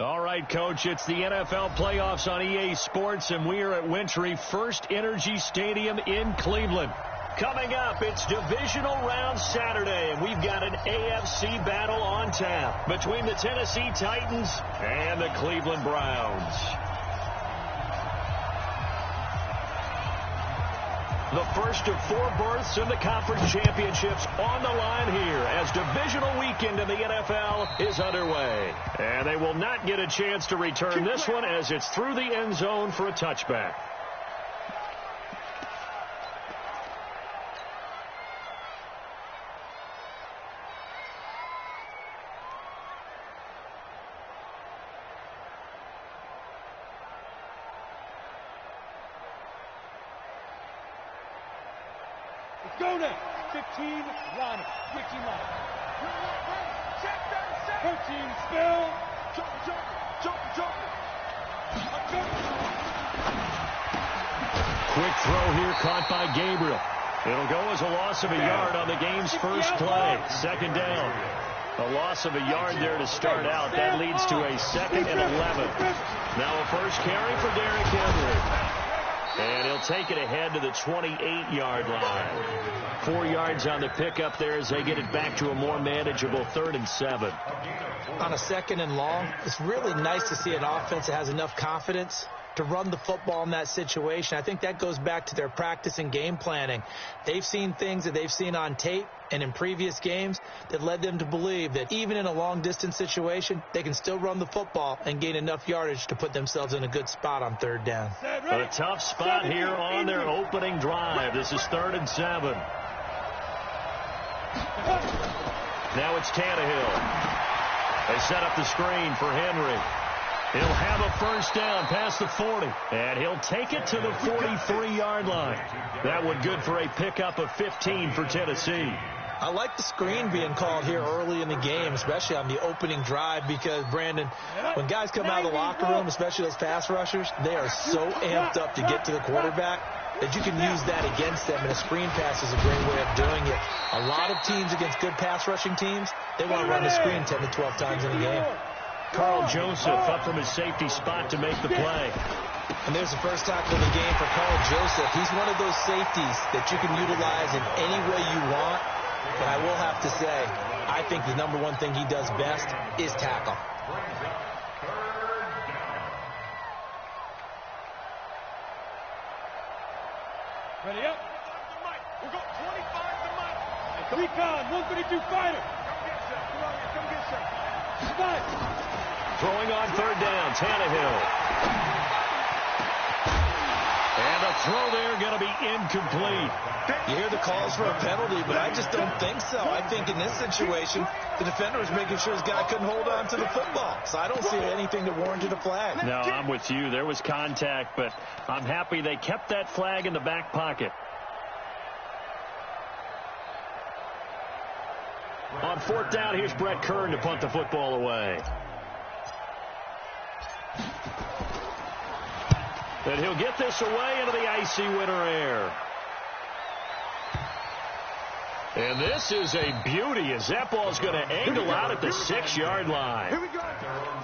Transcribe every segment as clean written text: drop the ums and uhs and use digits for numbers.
All right, Coach, it's the NFL playoffs on EA Sports, and we are at Wintry First Energy Stadium in Cleveland. Coming up, it's divisional round Saturday, and we've got an AFC battle on tap between the Tennessee Titans and the Cleveland Browns. The first of 4 berths in the conference championships on the line here as divisional weekend in the NFL is underway. And they will not get a chance to return this one as it's through the end zone for a touchback. Go now. 15, line up. Switching line. 13, spill. Jump. Quick throw here caught by Gabriel. It'll go as a loss of a yard on the game's first play. Second down. A loss of a yard there to start out. That leads to a 2nd and 11. Now a first carry for Derrick Henry. And he'll take it ahead to the 28-yard line. 4 yards on the pickup there as they get it back to a more manageable 3rd and 7. On a 2nd and long, it's really nice to see an offense that has enough confidence to run the football in that situation. I think that goes back to their practice and game planning. They've seen things that they've seen on tape and in previous games that led them to believe that even in a long-distance situation, they can still run the football and gain enough yardage to put themselves in a good spot on 3rd down. A tough spot here on their opening drive. This is 3rd and 7. Now it's Tannehill. They set up the screen for Henry. He'll have a first down past the 40, and he'll take it to the 43-yard line. That one good for a pickup of 15 for Tennessee. I like the screen being called here early in the game, especially on the opening drive, because, Brandon, when guys come out of the locker room, especially those pass rushers, they are so amped up to get to the quarterback that you can use that against them, and a screen pass is a great way of doing it. A lot of teams against good pass rushing teams, they want to run the screen 10 to 12 times in a game. Carl Joseph up from his safety spot to make the play. And there's the first tackle of the game for Carl Joseph. He's one of those safeties that you can utilize in any way you want. But I will have to say, I think the number one thing he does best is tackle. Ready up. We've got 25 to Mike. Recon, 132 fighter. Come get some. Spot. Throwing on 3rd down, Tannehill. And the throw there going to be incomplete. You hear the calls for a penalty, but I just don't think so. I think in this situation, the defender was making sure his guy couldn't hold on to the football. So I don't see anything that warranted a flag. No, I'm with you. There was contact, but I'm happy they kept that flag in the back pocket. On 4th down, here's Brett Kern to punt the football away. And he'll get this away into the icy winter air. And this is a beauty as that ball's going to angle out at the 6-yard line.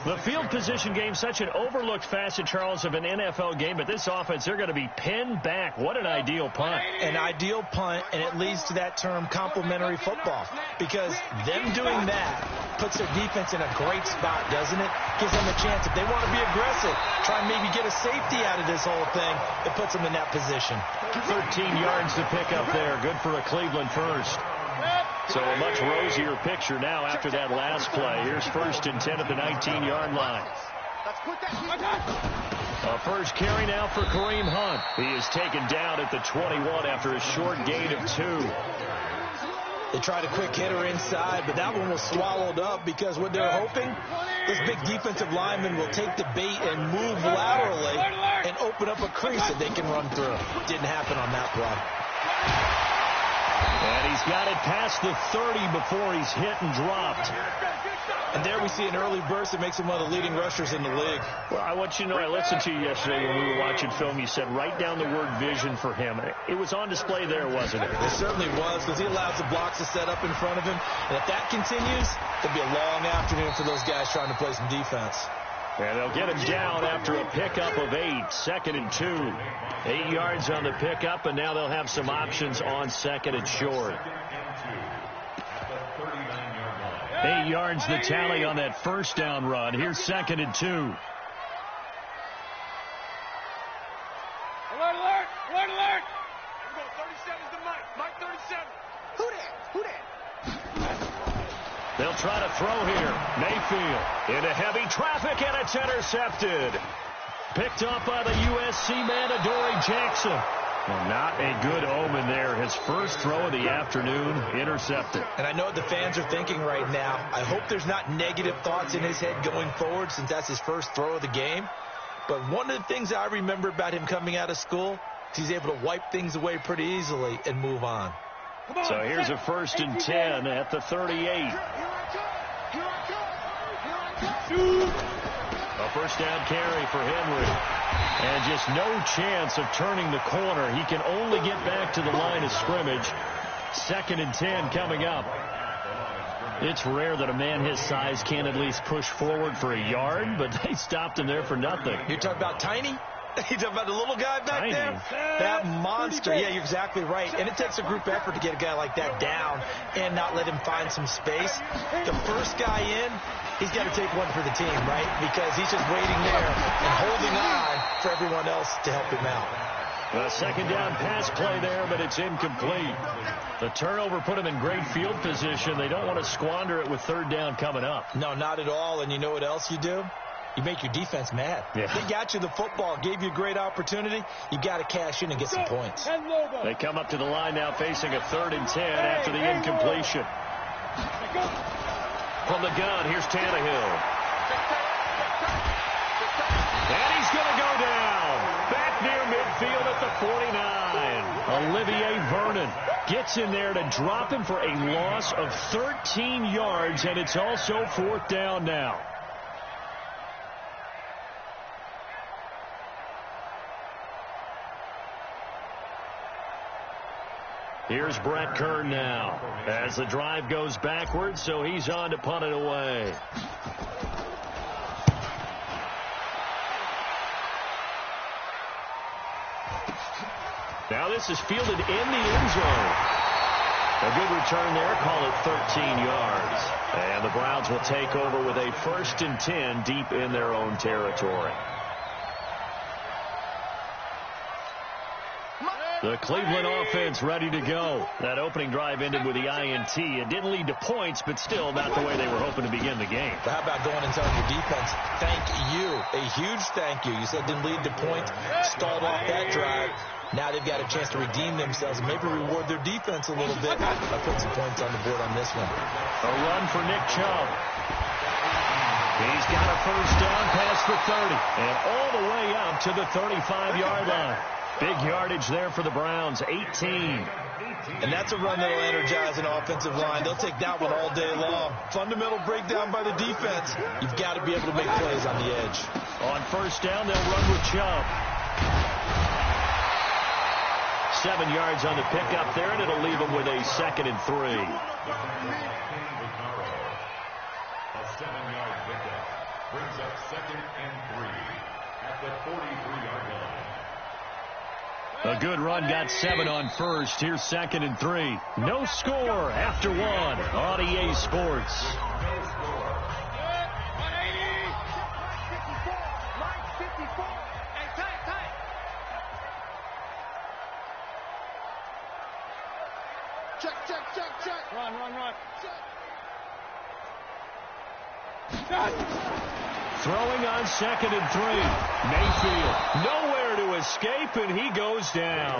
The field position game, such an overlooked facet, Charles, of an NFL game, but this offense, they're going to be pinned back. What an ideal punt. An ideal punt, and it leads to that term complementary football, because them doing that puts their defense in a great spot, doesn't it? Gives them a chance. If they want to be aggressive, try and maybe get a safety out of this whole thing, it puts them in that position. 13 yards to pick up there. Good for a Cleveland first. So a much rosier picture now after that last play. Here's 1st and 10 at the 19-yard line. A first carry now for Kareem Hunt. He is taken down at the 21 after a short gain of 2. They tried a quick hitter inside, but that one was swallowed up because what they're hoping, this big defensive lineman will take the bait and move laterally and open up a crease that they can run through. Didn't happen on that play. And he's got it past the 30 before he's hit and dropped. And there we see an early burst that makes him one of the leading rushers in the league. Well, I want you to know, I listened to you yesterday when we were watching film. You said write down the word vision for him. It was on display there, wasn't it? It certainly was, because he allows the blocks to set up in front of him. And if that continues, it'll be a long afternoon for those guys trying to play some defense. And they'll get him down after a pickup of 8, 2nd and 2. 8 yards on the pickup, and now they'll have some options on 2nd and short. 8 yards the tally on that first down run. Here's 2nd and 2. Alert, alert! Alert, alert! Here we go, 37's the Mike. Mike 37. Who that? Who that? They'll try to throw here. Mayfield into heavy traffic, and it's intercepted. Picked up by the USC man, Adoree Jackson. Well, not a good omen there. His first throw of the afternoon, intercepted. And I know what the fans are thinking right now. I hope there's not negative thoughts in his head going forward since that's his first throw of the game. But one of the things I remember about him coming out of school is he's able to wipe things away pretty easily and move on. So here's a 1st and 10 at the 38. A first down carry for Henry. And just no chance of turning the corner. He can only get back to the line of scrimmage. 2nd and 10 coming up. It's rare that a man his size can at least push forward for a yard, but they stopped him there for nothing. You're talking about Tiny? You're talking about the little guy back Tiny. there? That monster. Yeah, you're exactly right. And it takes a group effort to get a guy like that down and not let him find some space. The first guy in, he's got to take one for the team, right? Because he's just waiting there and holding on for everyone else to help him out. A second down pass play there, but it's incomplete. The turnover put him in great field position. They don't want to squander it with 3rd down coming up. No, not at all. And you know what else you do? You make your defense mad. Yeah. They got you the football, gave you a great opportunity. You got to cash in and get some points. They come up to the line now facing a 3rd and 10 after the incompletion. From the gun, here's Tannehill. And he's going to go down. Back near midfield at the 49. Olivier Vernon gets in there to drop him for a loss of 13 yards, and it's also 4th down now. Here's Brett Kern now as the drive goes backwards, so he's on to punt it away. Now this is fielded in the end zone. A good return there, call it 13 yards. And the Browns will take over with a 1st and 10 deep in their own territory. The Cleveland offense ready to go. That opening drive ended with the INT. It didn't lead to points, but still not the way they were hoping to begin the game. But how about going and telling your defense, thank you, a huge thank you. You said didn't lead to points, stalled off that drive. Now they've got a chance to redeem themselves and maybe reward their defense a little bit by putting some points on the board on this one. A run for Nick Chubb. He's got a first down past the 30 and all the way up to the 35-yard line. Big yardage there for the Browns, 18. And that's a run that will energize an offensive line. They'll take that one all day long. Fundamental breakdown by the defense. You've got to be able to make plays on the edge. On first down, they'll run with Chubb. 7 yards on the pickup there, and it'll leave them with a 2nd and 3. A 7-yard pickup brings up 2nd and 3 at the 43-yard line. A good run got 7 on first. Here's 2nd and 3. No score after 1 on EA Sports. Check. Run. Throwing on 2nd and 3. Mayfield nowhere to escape, and he goes down.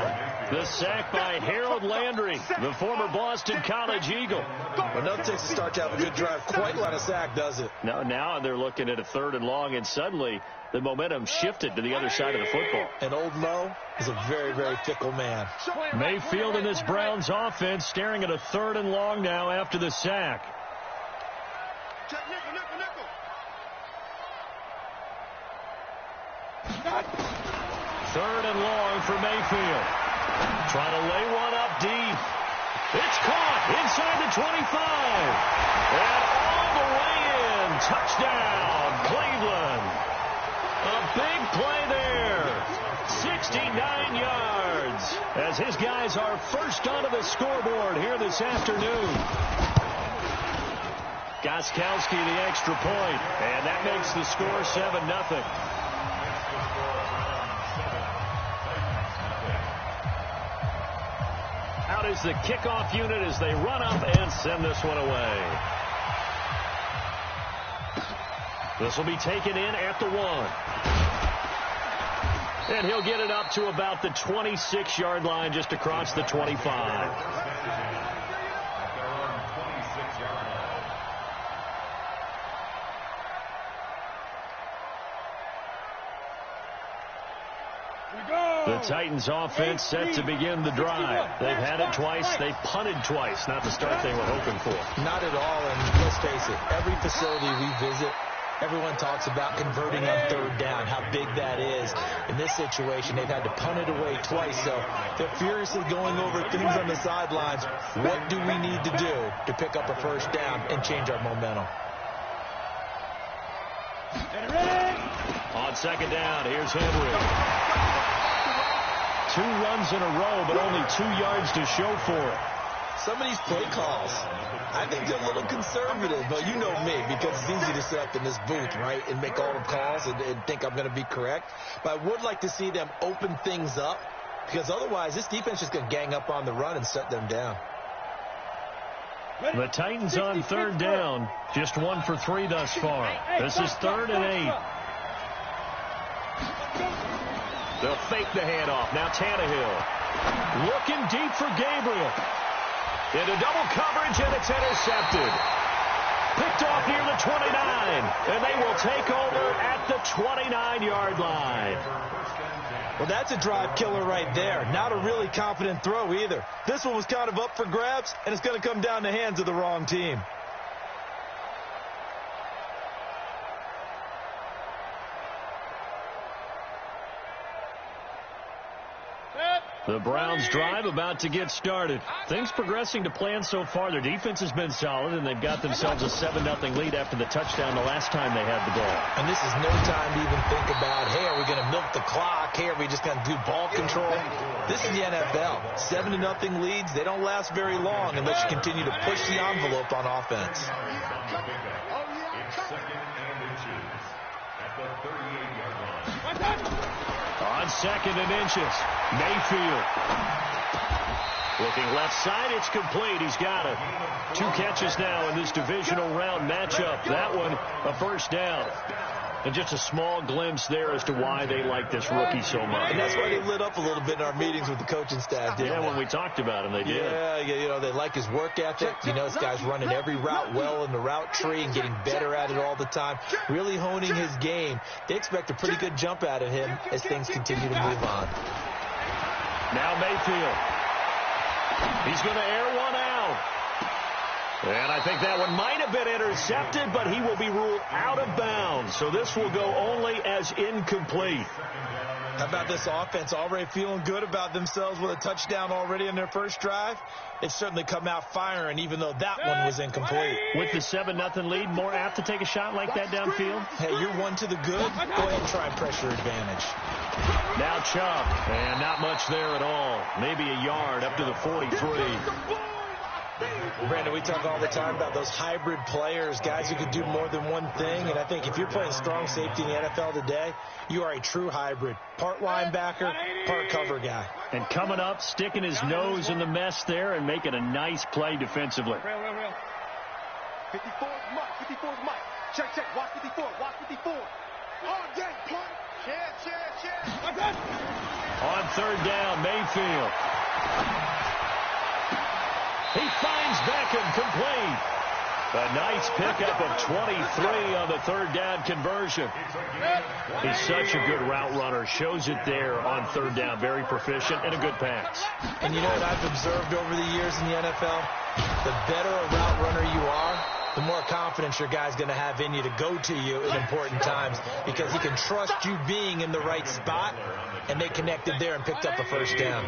The sack by Harold Landry, the former Boston College Eagle. Well, nothing takes a start to have a good drive. Quite a lot of sack, does it? Now they're looking at a 3rd and long, and suddenly the momentum shifted to the other side of the football. And Old Mo is a very, very fickle man. Mayfield and this Browns offense staring at a 3rd and long now after the sack. Check nickel. 3rd and long for Mayfield. Trying to lay one up deep. It's caught inside the 25. And all the way in. Touchdown, Cleveland. A big play there. 69 yards as his guys are first onto the scoreboard here this afternoon. Gostkowski the extra point, and that makes the score 7-0. Out is the kickoff unit as they run up and send this one away. This will be taken in at the 1. And he'll get it up to about the 26-yard line, just across the 25. The Titans offense set to begin the drive. They've had it twice. They've punted twice. Not the start they were hoping for. Not at all, and let's face it, every facility we visit, everyone talks about converting on third down, how big that is. In this situation, they've had to punt it away twice, so they're furiously going over things on the sidelines. What do we need to do to pick up a first down and change our momentum? On second down, here's Henry. 2 runs in a row, but only 2 yards to show for it. Some of these play calls, I think they're a little conservative, but you know me, because it's easy to sit up in this booth, right, and make all the calls and think I'm going to be correct. But I would like to see them open things up, because otherwise this defense is going to gang up on the run and shut them down. The Titans on third down, just 1 for 3 thus far. This is 3rd and 8. They'll fake the handoff. Now Tannehill looking deep for Gabriel. Into double coverage, and it's intercepted. Picked off near the 29, and they will take over at the 29-yard line. Well, that's a drive killer right there. Not a really confident throw either. This one was kind of up for grabs, and it's going to come down the hands of the wrong team. The Browns drive about to get started. Things progressing to plan so far. Their defense has been solid, and they've got themselves a 7-0 lead after the touchdown the last time they had the ball. And this is no time to even think about, hey, are we going to milk the clock? Hey, are we just going to do ball control? This is the NFL. 7-0 leads, they don't last very long unless you continue to push the envelope on offense. It's 2nd and inches at the 38-yard line. On 2nd and inches, Mayfield. Looking left side, it's complete. He's got it. 2 catches now in this divisional round matchup. That one, a first down. And just a small glimpse there as to why they like this rookie so much. And that's why they lit up a little bit in our meetings with the coaching staff, didn't they? When we talked about him, they did. Yeah, you know, they like his work ethic. You know, this guy's running every route well in the route tree and getting better at it all the time, really honing his game. They expect a pretty good jump out of him as things continue to move on. Now Mayfield. He's going to air one out. And I think that one might have been intercepted, but he will be ruled out of bounds. So this will go only as incomplete. How about this offense already feeling good about themselves with a touchdown already in their first drive? It's certainly come out firing, even though that one was incomplete. With the 7-0 lead, more apt to take a shot like that downfield? Hey, you're 1 to the good. Go ahead and try and pressure advantage. Now Chubb, and not much there at all. Maybe a yard up to the 43. Brandon, we talk all the time about those hybrid players, guys who can do more than one thing. And I think if you're playing strong safety in the NFL today, you are a true hybrid. Part linebacker, part cover guy. And coming up, sticking his nose in the mess there and making a nice play defensively. 54 is Mike. 54 is Mike. Check. Watch 54. Watch 54. All day, punt. Check. On third down, Mayfield. He finds Beckham complete. A nice pickup of 23 on the third down conversion. He's such a good route runner. Shows it there on third down. Very proficient and a good pass. And you know what I've observed over the years in the NFL? The better a route runner you are, the more confidence your guy's going to have in you to go to you in important times, because he can trust you being in the right spot, and they connected there and picked up a first down.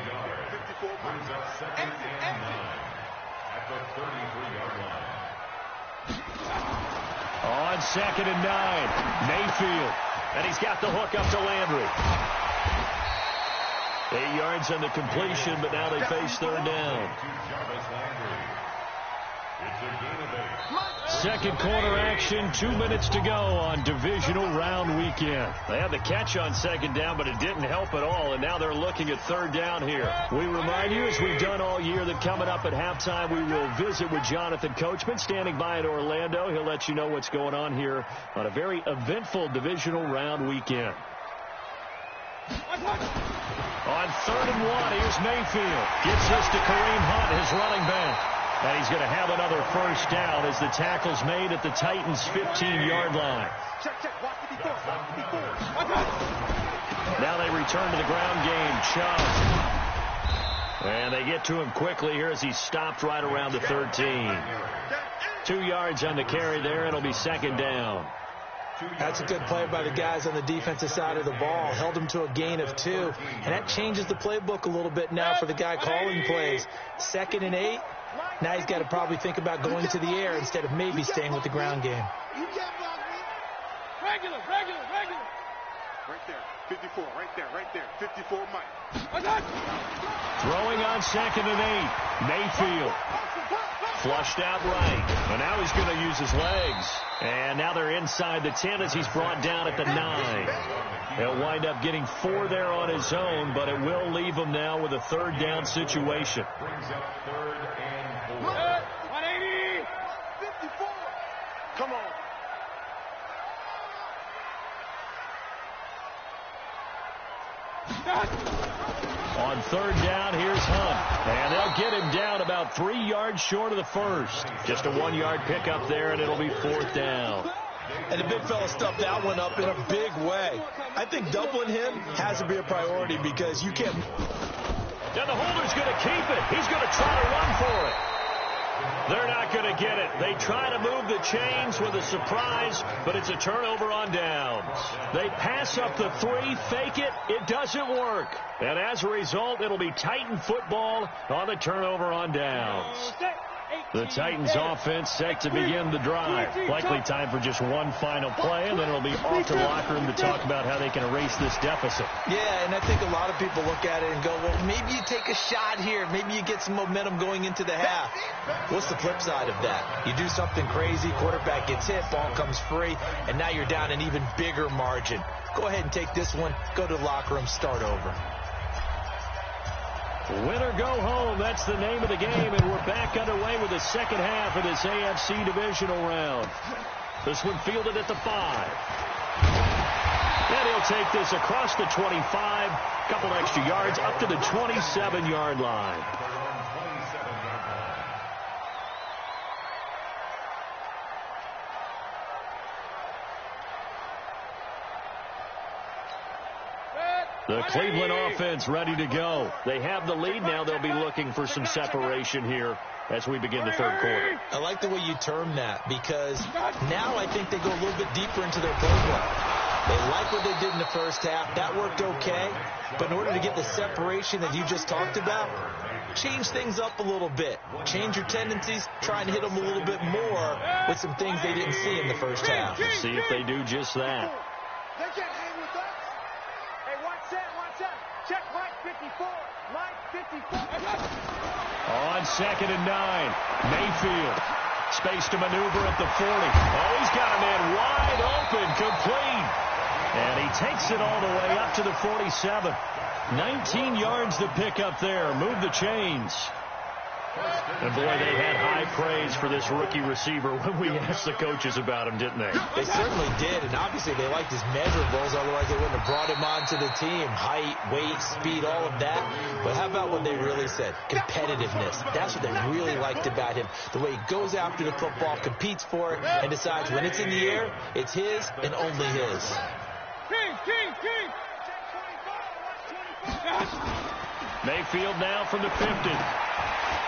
On 2nd and 9, Mayfield And he's got the hook up to Landry. 8 yards on the completion, but now they face third down. Second quarter action, 2 minutes to go on divisional round weekend. They had the catch on second down, but it didn't help at all, and now they're looking at third down here. We remind you, as we've done all year, that coming up at halftime, we will visit with Jonathan Coachman, standing by in Orlando. He'll let you know what's going on here on a very eventful divisional round weekend. On 3rd and 1, here's Mayfield. Gets this to Kareem Hunt, his running back. And he's going to have another first down as the tackle's made at the Titans' 15-yard line. Now they return to the ground game. Chubb. And they get to him quickly here as he's stopped right around the 13. 2 yards on the carry there. It'll be second down. That's a good play by the guys on the defensive side of the ball. Held him to a gain of 2. And that changes the playbook a little bit now for the guy calling plays. 2nd and 8. Now he's got to probably think about going to the air instead of maybe staying with the ground game. Regular. Right there, 54, right there, 54, Mike. Throwing on 2nd and 8. Mayfield. Flushed out right. And now he's going to use his legs. And now they're inside the 10 as he's brought down at the 9. He'll wind up getting 4 there on his own, but it will leave him now with a third down situation. Brings up 3rd and 4. 180. 54. Come on. On 3rd down, here's Hunt. And they'll get him down about 3 yards short of the first. Just a 1-yard pickup there, and it'll be 4th down. And the big fella stuffed that one up in a big way. I think doubling him has to be a priority because you can't. And the holder's going to keep it. He's going to try to run for it. They're not going to get it. They try to move the chains with a surprise, but it's a turnover on downs. They pass up the 3, fake it. It doesn't work. And as a result, it'll be Titan football on the turnover on downs. The Titans offense set to begin the drive. Likely time for just one final play, and then it'll be off to the locker room to talk about how they can erase this deficit. Yeah, and I think a lot of people look at it and go, well, maybe you take a shot here. Maybe you get some momentum going into the half. What's the flip side of that? You do something crazy, quarterback gets hit, ball comes free, and now you're down an even bigger margin. Go ahead and take this one, go to the locker room, start over. Win or go home, that's the name of the game, and we're back underway with the second half of this AFC divisional round. This one fielded at the 5. And he'll take this across the 25, couple extra yards up to the 27-yard line. The Cleveland offense ready to go. They have the lead now. They'll be looking for some separation here as we begin the third quarter. I like the way you term that because now I think they go a little bit deeper into their playbook. They like what they did in the first half. That worked okay. But in order to get the separation that you just talked about, change things up a little bit. Change your tendencies. Try and hit them a little bit more with some things they didn't see in the first half. See if they do just that. They can't hang with us. Hey, watch that. Check Mike 54. Mike 54. On 2nd and 9, Mayfield. Space to maneuver at the 40. Oh, he's got a man wide open, complete. And he takes it all the way up to the 47. 19 yards to pick up there. Move the chains. And boy, they had high praise for this rookie receiver when we asked the coaches about him, didn't they? They certainly did, and obviously they liked his measurables, otherwise they wouldn't have brought him onto the team. Height, weight, speed, all of that. But how about what they really said? Competitiveness. That's what they really liked about him. The way he goes after the football, competes for it, and decides when it's in the air, it's his and only his. King. Mayfield now from the 50.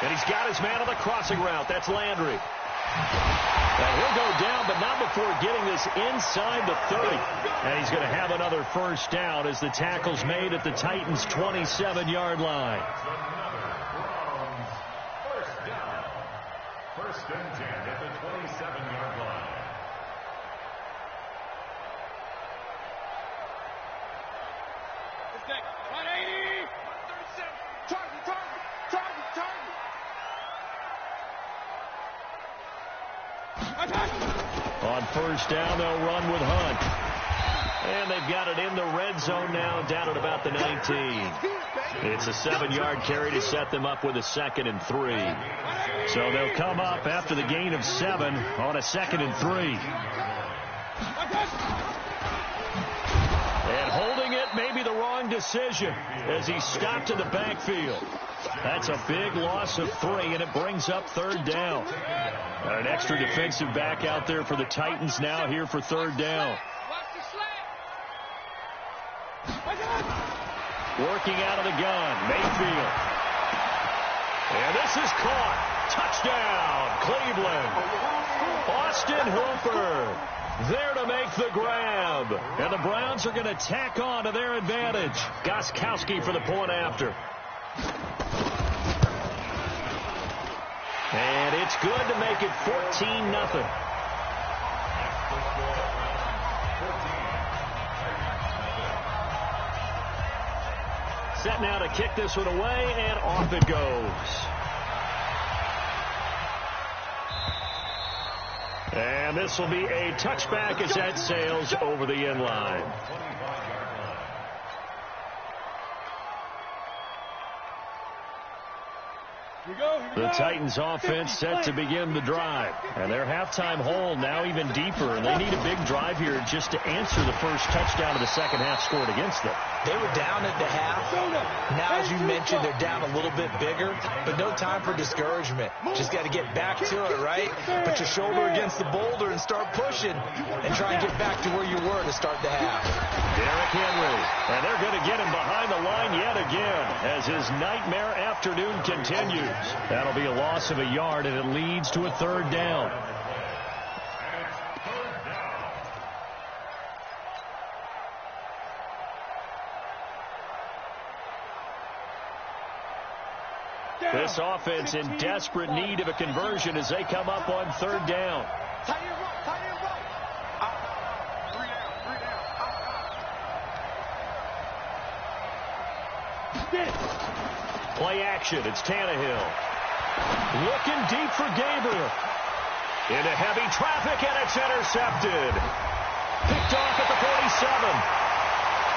And he's got his man on the crossing route. That's Landry. And he'll go down, but not before getting this inside the 30. And he's going to have another first down as the tackle's made at the Titans' 27-yard line. First and 10 at the 27-yard line. On first down, they'll run with Hunt. And they've got it in the red zone now, down at about the 19. It's a 7-yard carry to set them up with a 2nd and 3. So they'll come up after the gain of 7 on a 2nd and 3. And holding it may be the wrong decision as he stopped in the backfield. That's a big loss of 3, and it brings up 3rd down. And an extra defensive back out there for the Titans now here for 3rd down. Working out of the gun, Mayfield. And this is caught. Touchdown, Cleveland. Austin Hooper there to make the grab. And the Browns are going to tack on to their advantage. Gostkowski for the point after. And it's good to make it 14-0. Set now to kick this one away, and off it goes. And this will be a touchback as that sails over the end line. The Titans offense set to begin the drive. And their halftime hole now even deeper. And they need a big drive here just to answer the first touchdown of the second half scored against them. They were down at the half. Now, as you mentioned, they're down a little bit bigger. But no time for discouragement. Just got to get back to it, right? Put your shoulder against the boulder and start pushing. And try and get back to where you were to start the half. Derrick Henry. And they're going to get him behind the line yet again as his nightmare afternoon continues. That'll be a loss of a yard, and it leads to a 3rd down. This offense in desperate need of a conversion as they come up on 3rd down. Play action. It's Tannehill. Looking deep for Gabriel. Into heavy traffic, and it's intercepted. Picked off at the 47.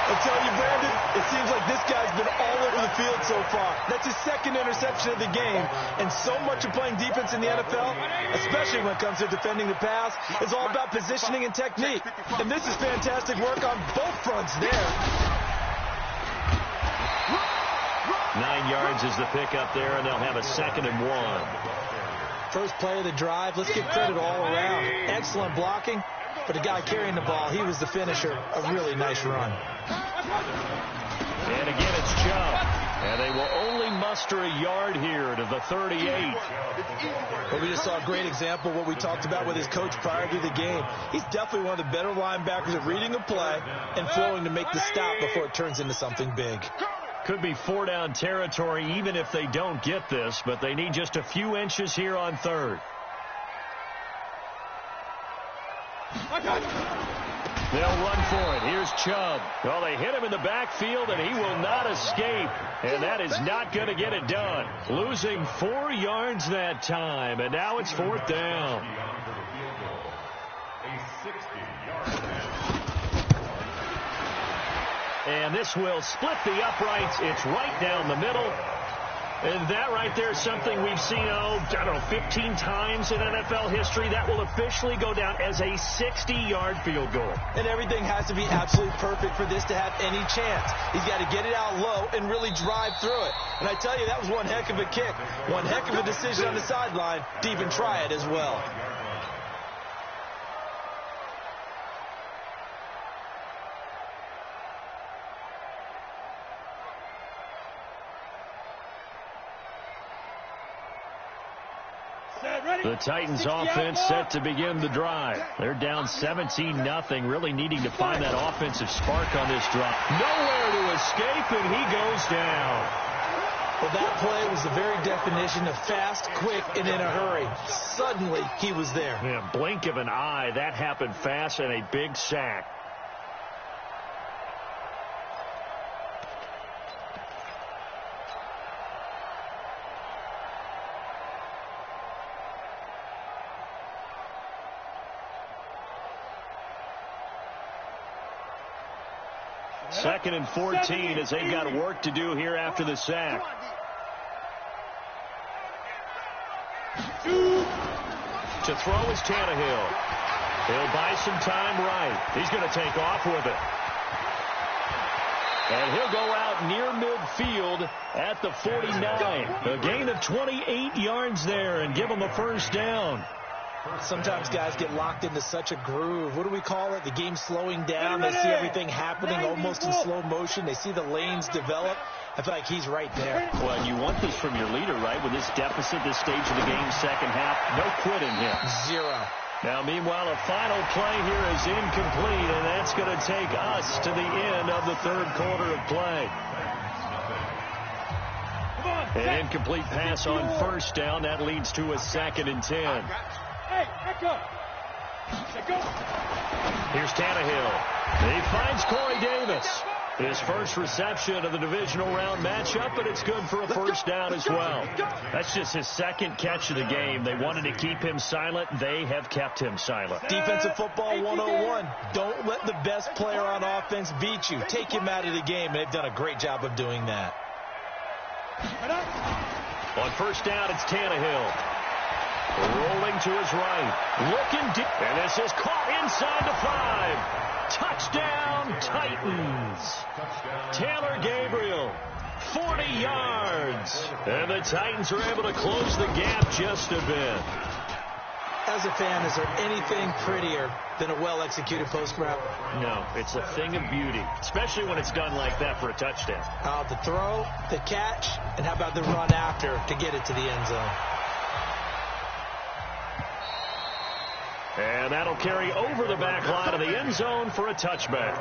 I'll tell you, Brandon, it seems like this guy's been all over the field so far. That's his 2nd interception of the game. And so much of playing defense in the NFL, especially when it comes to defending the pass, is all about positioning and technique. And this is fantastic work on both fronts there. 9 yards is the pickup there, and they'll have a 2nd and 1. First play of the drive. Let's give credit all around. Excellent blocking. For the guy carrying the ball, he was the finisher. A really nice run. And again, it's Chubb. And they will only muster a yard here to the 38. But we just saw a great example of what we talked about with his coach prior to the game. He's definitely one of the better linebackers at reading a play and flowing to make the stop before it turns into something big. Could be 4-down territory even if they don't get this, but they need just a few inches here on 3rd. They'll run for it. Here's Chubb. Well, they hit him in the backfield, and he will not escape. And that is not going to get it done. Losing 4 yards that time, and now it's 4th down. And this will split the uprights. It's right down the middle. And that right there is something we've seen, I don't know, 15 times in NFL history. That will officially go down as a 60-yard field goal. And everything has to be absolutely perfect for this to have any chance. He's got to get it out low and really drive through it. And I tell you, that was one heck of a kick. One heck of a decision on the sideline to even try it as well. The Titans offense set to begin the drive. They're down 17-0, really needing to find that offensive spark on this drive. Nowhere to escape, and he goes down. Well, that play was the very definition of fast, quick, and in a hurry. Suddenly, he was there. Yeah, blink of an eye, that happened fast, and a big sack. 2nd and 14 as they've got work to do here after the sack. To throw is Tannehill. He'll buy some time right. He's going to take off with it. And he'll go out near midfield at the 49. A gain of 28 yards there and give him a first down. Sometimes guys get locked into such a groove. What do we call it? The game slowing down. They see everything happening almost in slow motion. They see the lanes develop. I feel like he's right there. Well, you want this from your leader, right? With this deficit, this stage of the game, second half, no quitting him. 0. Now, meanwhile, a final play here is incomplete, and that's going to take us to the end of the third quarter of play. An incomplete pass on first down. That leads to a 2nd and 10. Hey, back up. Here's Tannehill. He finds Corey Davis. His first reception of the divisional round matchup, but it's good for a first down as well. That's just his 2nd catch of the game. They wanted to keep him silent. They have kept him silent. Defensive football 101. Don't let the best player on offense beat you. Take him out of the game. They've done a great job of doing that. On first down, it's Tannehill. Rolling to his right. Looking deep. And this is caught inside the 5. Touchdown, Titans. Taylor Gabriel, 40 yards. And the Titans are able to close the gap just a bit. As a fan, is there anything prettier than a well-executed post route? No, it's a thing of beauty, especially when it's done like that for a touchdown. The throw, the catch, and how about the run after to get it to the end zone? And that'll carry over the back line of the end zone for a touchback.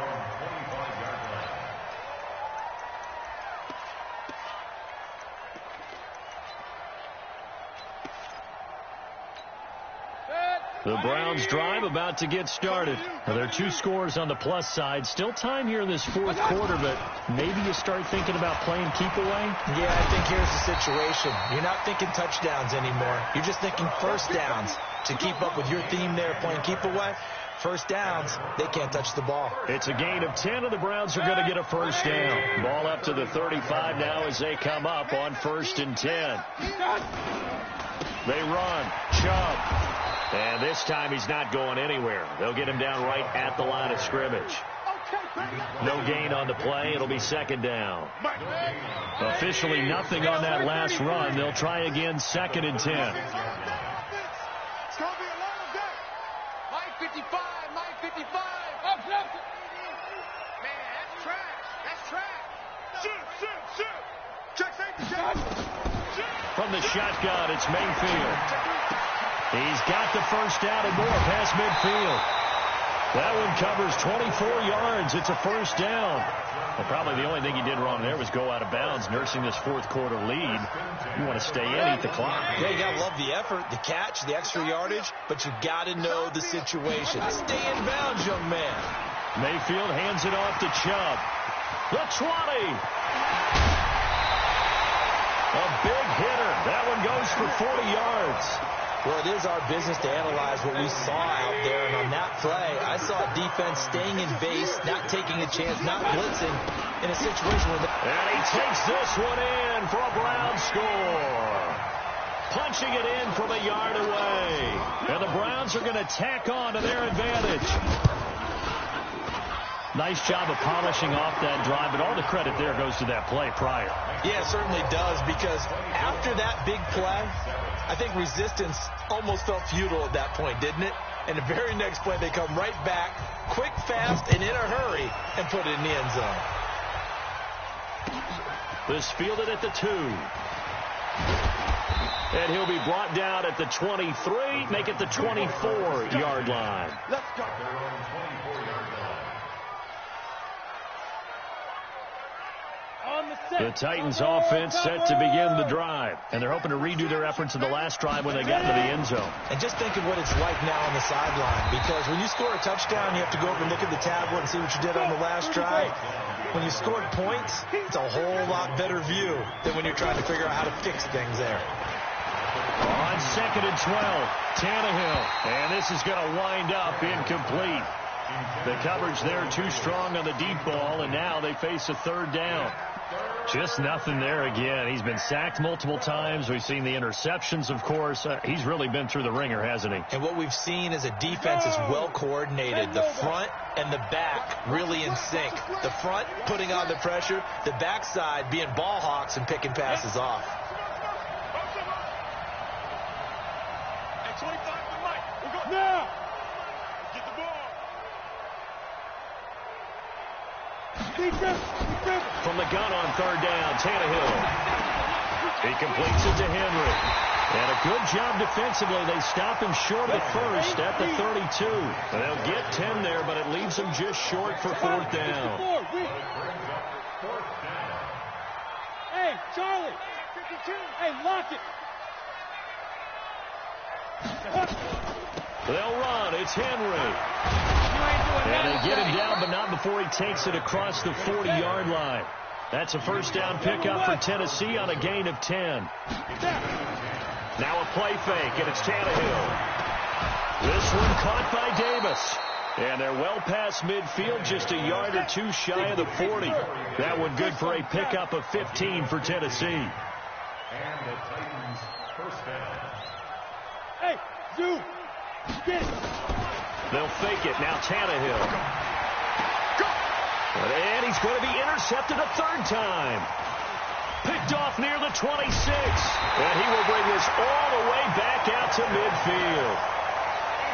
The Browns drive about to get started. Now, there are 2 scores on the plus side. Still time here in this fourth quarter, but maybe you start thinking about playing keep away? Yeah, I think here's the situation. You're not thinking touchdowns anymore. You're just thinking first downs. To keep up with your theme there, playing keep away, first downs, they can't touch the ball. It's a gain of 10, and the Browns are going to get a first down. Ball up to the 35 now as they come up on 1st and 10. They run. Chubb. And this time he's not going anywhere. They'll get him down right at the line of scrimmage. No gain on the play. It'll be 2nd down. Officially nothing on that last run. They'll try again, 2nd and 10. It's going to be a long day. Mike 55, Mike 55. Up, left. Man, that's trash. That's trash. Shoot. Check safety, shoot. From the shotgun, it's Mayfield. He's got the first down and more past midfield. That one covers 24 yards. It's a first down. Well, probably the only thing he did wrong there was go out of bounds, nursing this fourth quarter lead. You want to stay in, eat the clock. Yeah, you got to love the effort, the catch, the extra yardage, but you got to know the situation. Stay in bounds, young man. Mayfield hands it off to Chubb. The 20. A big hitter. That one goes for 40 yards. Well, it is our business to analyze what we saw out there. And on that play, I saw a defense staying in base, not taking a chance, not blitzing in a situation where... And he takes this one in for a Brown score. Punching it in from a yard away. And the Browns are going to tack on to their advantage. Nice job of polishing off that drive, but all the credit there goes to that play prior. Yeah, it certainly does, because after that big play, I think resistance almost felt futile at that point, didn't it? And the very next play, they come right back, quick, fast, and in a hurry, and put it in the end zone. This fielded at the 2. And he'll be brought down at the 23, make it the 24-yard line. Let's go. The Titans offense set to begin the drive, and they're hoping to redo their efforts in the last drive when they got into the end zone. And just think of what it's like now on the sideline, because when you score a touchdown, you have to go over and look at the tablet and see what you did on the last drive. When you scored points, it's a whole lot better view than when you're trying to figure out how to fix things there. On 2nd and 12, Tannehill, and this is going to wind up incomplete. The coverage there too strong on the deep ball, and now they face a third down. Just nothing there again. He's been sacked multiple times. We've seen the interceptions, of course. He's really been through the ringer, hasn't he? And what we've seen is a defense is well coordinated. The front and the back really in sync. The front putting on the pressure, the backside being ball hawks and picking passes off. Hey, 25 to Mike. We'll go now. Get the ball. From the gun on third down, Tannehill. He completes it to Henry. And a good job defensively. They stop him short of the first at the 32. They'll get 10 there, but it leaves them just short for fourth down. Hey, Charlie. Hey, lock it. They'll run. It's Henry. And they get him down, but not before he takes it across the 40-yard line. That's a first down pickup for Tennessee on a gain of 10. Now a play fake, and it's Tannehill. This one caught by Davis. And they're well past midfield, just a yard or two shy of the 40. That one good for a pickup of 15 for Tennessee. And the Titans first down. Hey, Zoo. Get it. They'll fake it. Now Tannehill. And he's going to be intercepted a third time. Picked off near the 26. And he will bring this all the way back out to midfield.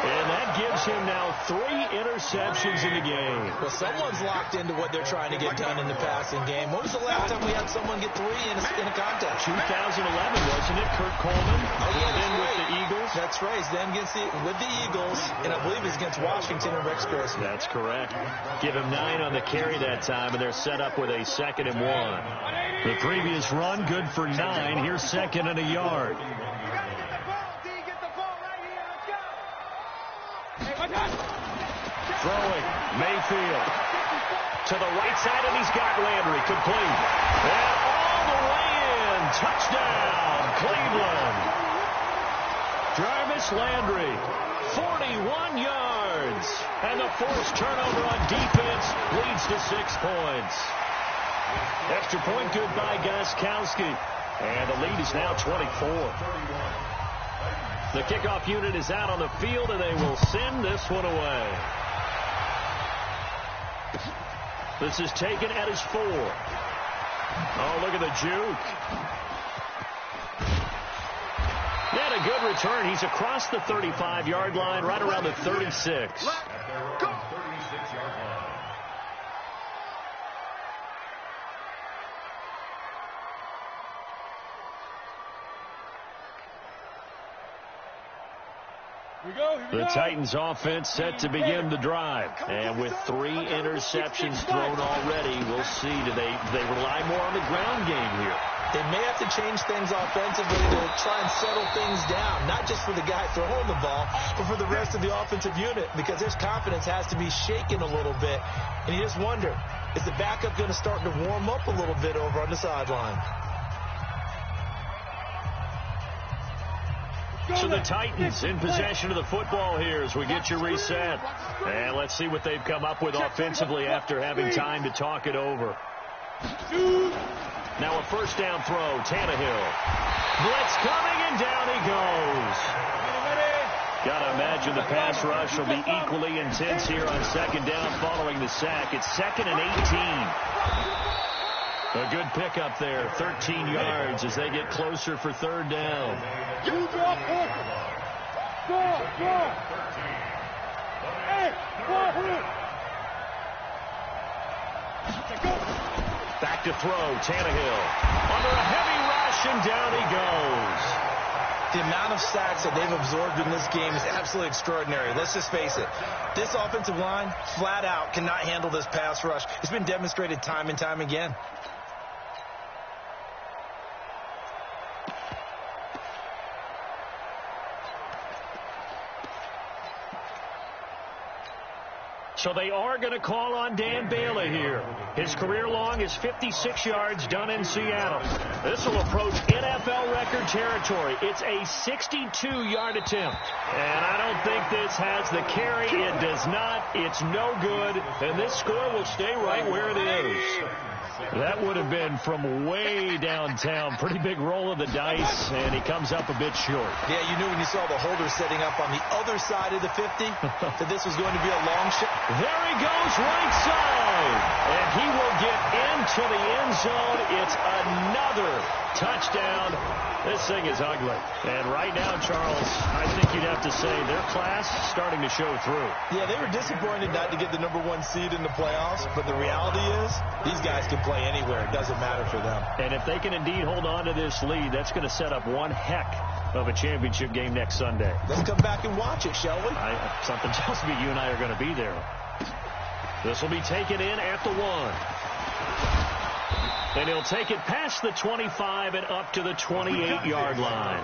And that gives him now 3 interceptions in the game. Well, someone's locked into what they're trying to get done in the passing game. When was the last time we had someone get 3 in a contest? 2011, wasn't it? Kurt Coleman. Oh, yeah, then right. with the Eagles. That's right. He's then with the Eagles, and I believe it's against Washington and Rex Grossman. That's correct. Give him 9 on the carry that time, and they're set up with a 2nd and 1. The previous run, good for 9. Here's 2nd and a yard. Throwing, Mayfield to the right side, and he's got Landry complete. And all the way in, touchdown, Cleveland. Jarvis Landry, 41 yards. And the forced turnover on defense leads to 6 points. Extra point good by Gostkowski. And the lead is now 24. The kickoff unit is out on the field, and they will send this one away. This is taken at his 4. Oh, look at the juke. And a good return. He's across the 35-yard line, right around the 36. At their own 36-yard line. The Titans offense set to begin the drive. And with 3 interceptions thrown already, we'll see. Do they rely more on the ground game here? They may have to change things offensively to try and settle things down, not just for the guy throwing the ball, but for the rest of the offensive unit, because his confidence has to be shaken a little bit. And you just wonder, is the backup going to start to warm up a little bit over on the sideline? So the Titans in possession of the football here as we get you reset. And let's see what they've come up with offensively after having time to talk it over. Now a first down throw, Tannehill. Blitz coming, and down he goes. Gotta imagine the pass rush will be equally intense here on 2nd down following the sack. It's 2nd and 18. A good pickup there, 13 yards as they get closer for 3rd down. Back to throw, Tannehill. Under a heavy rush, and down he goes. The amount of sacks that they've absorbed in this game is absolutely extraordinary. Let's just face it. This offensive line, flat out, cannot handle this pass rush. It's been demonstrated time and time again. So they are going to call on Dan Bailey here. His career long is 56 yards done in Seattle. This will approach NFL record territory. It's a 62-yard attempt. And I don't think this has the carry. It does not. It's no good. And this score will stay right where it is. That would have been from way downtown. Pretty big roll of the dice, and he comes up a bit short. Yeah, you knew when you saw the holder setting up on the other side of the 50 that this was going to be a long shot. There he goes, right side. And he will get into the end zone. It's another touchdown. This thing is ugly. And right now, Charles, I think you'd have to say their class starting to show through. Yeah, they were disappointed not to get the #1 seed in the playoffs, but the reality is these guys can play anywhere. It doesn't matter for them. And if they can indeed hold on to this lead, that's going to set up one heck of a championship game next Sunday. Let's come back and watch it, shall we? Something tells me you and I are going to be there. This will be taken in at the 1. And he'll take it past the 25 and up to the 28-yard line.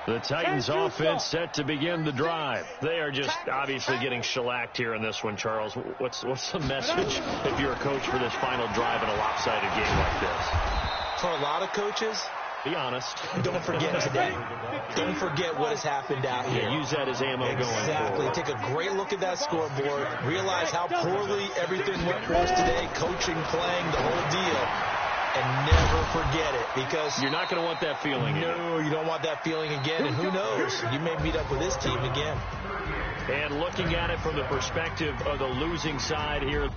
The Titans offense set to begin the drive. They are just obviously getting shellacked here in this one, Charles. What's the message if you're a coach for this final drive in a lopsided game like this? For a lot of coaches, be honest. Don't forget today. Don't forget what has happened out here. Yeah, use that as ammo going forward. Exactly. Take a great look at that scoreboard. Realize how poorly everything went for us today. Coaching, playing, the whole deal. And never forget it, because you're not going to want that feeling again. No, you don't want that feeling again. And who knows? You may meet up with this team again. And looking at it from the perspective of the losing side here.